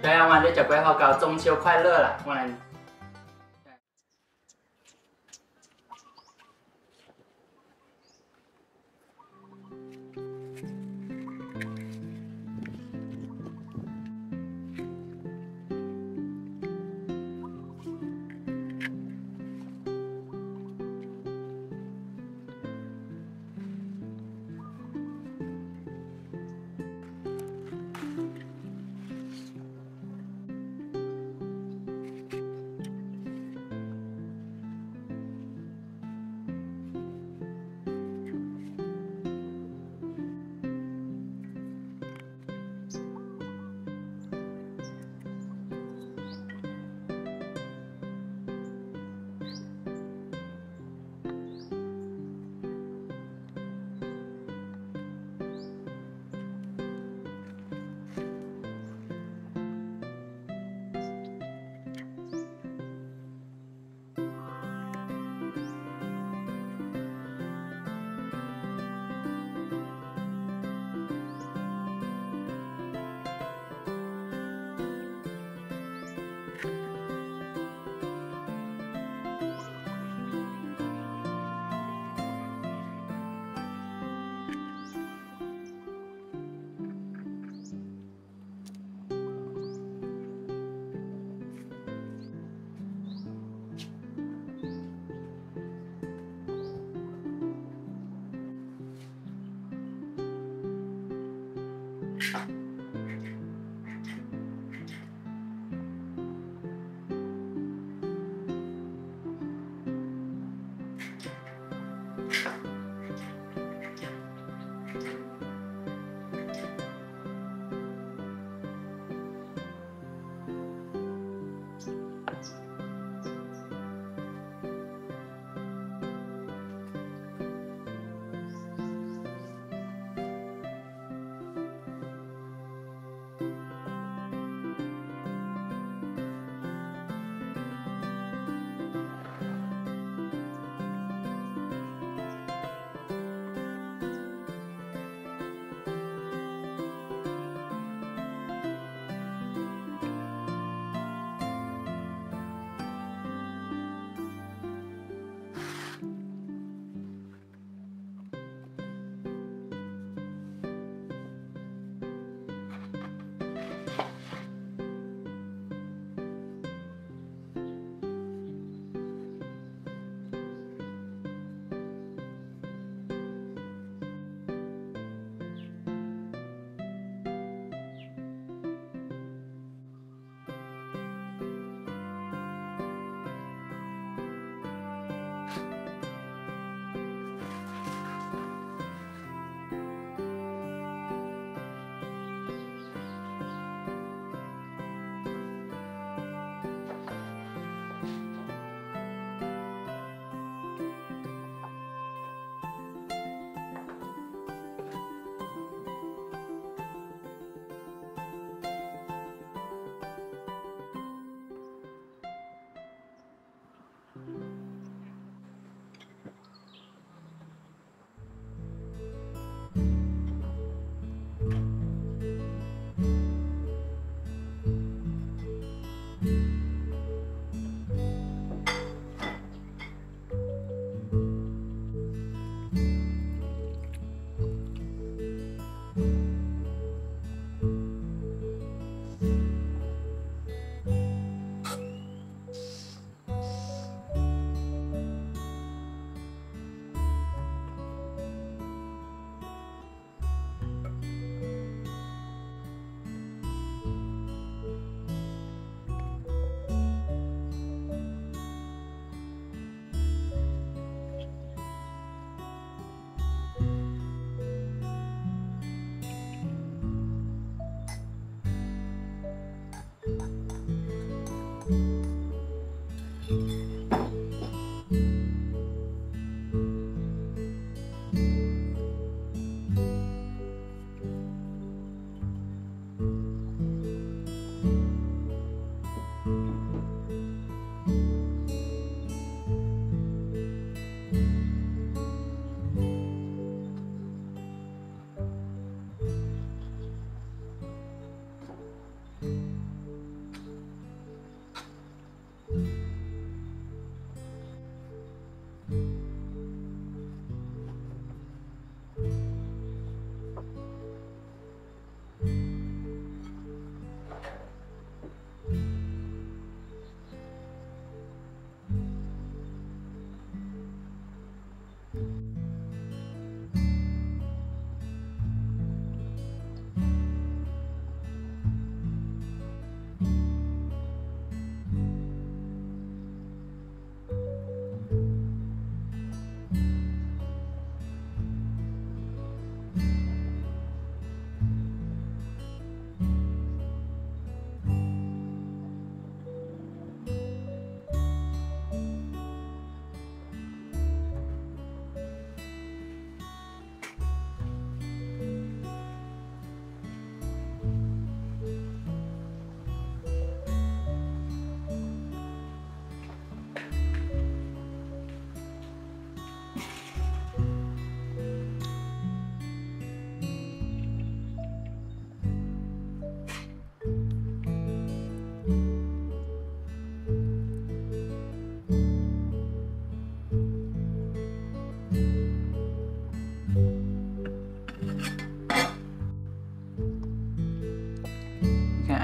对啊，我哋就鬼好搞中秋快乐啦！我哋。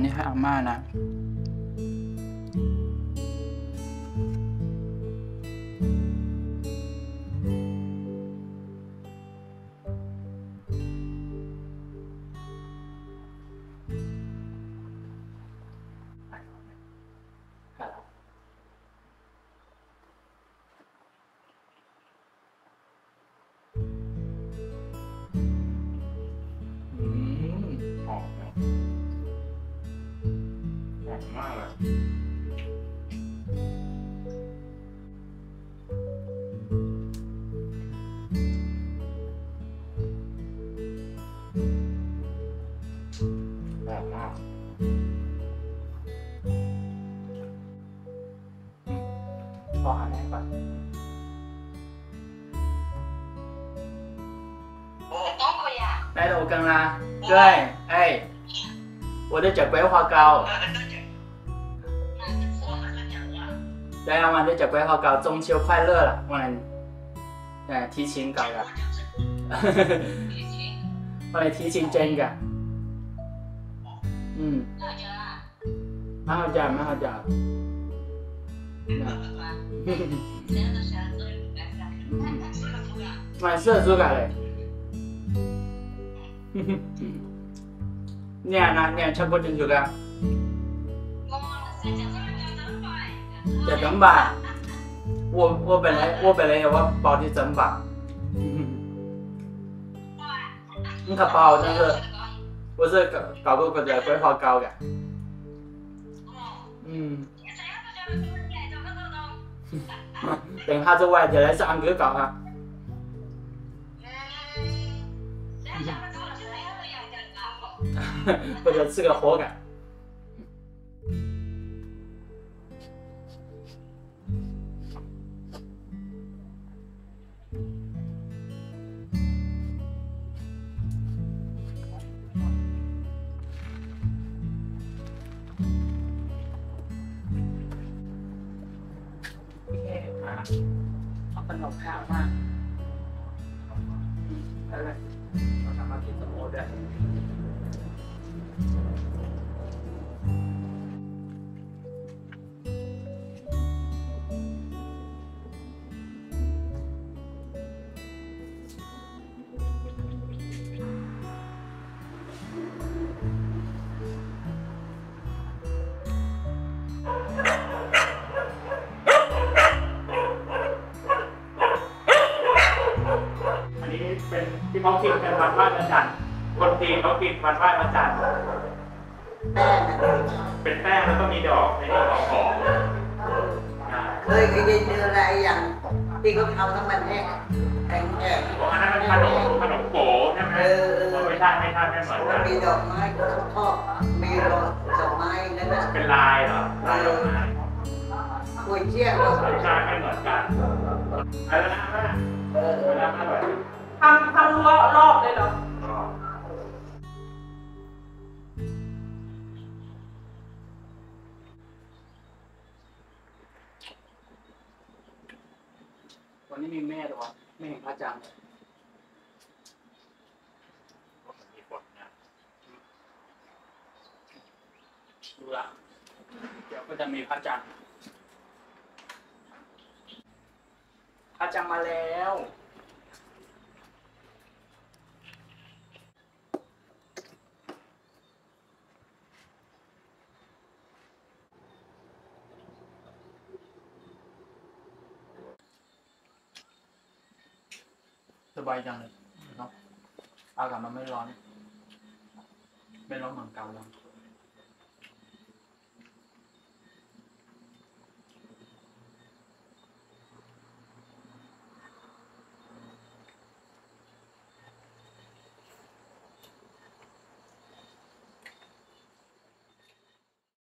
นี้ให้อาม่านะหอมนะหอมมากเลยหอมมากขอหาแม่ก่อน来了，我跟啦。对，哎，我的脚桂花糕。对啊，我的脚桂花糕，中秋快乐了，我们提前搞的。我哋提前整嘅。嗯。蛮好食，蛮好食。蛮适合煮嘅嘞。你吃不进去的？这整把，我本来有个包的整把，你可包但是我是搞过个的桂花糕的，等下子我就来上去搞哈。或者吃个火感。เอาขนมข้าวมาแล้วเลยเราทำมากินสมโอด้วยเป็นที่เขากินกันวันไหว้พระจันทร์คนจีนเขากินวันไหว้พระจันทร์เป็นแป้งแล้วก็มีดอกในนี้หอมเคยกินอะไรอย่างที่เขาทำน้ำมันแห้งแข็งแข็ง อันนั้นมันขนมโก๋ใช่ไหมไม่ใช่ไม่เหมือนกัน มีดอกไม้ทอดมีดอกไม้นั่นน่ะ เป็นลายเหรอลายดอกไม้ ก๋วยเตี๋ยว ไม่ใช่ไม่เหมือนกันอะไรนะแม่เวลาไม่ไหวทำรั้วรอบเลยเหรอวันนี้มีแม่ด้วยวะไม่เห็นพระจันทร์มีฝนนะ ดูละเดี๋ยวก็จะมีพระจันทร์พระจันทร์มาแล้วสบายจังเลยเนาะอากาศมันไม่ร้อนเหมือนเก่าแล้ว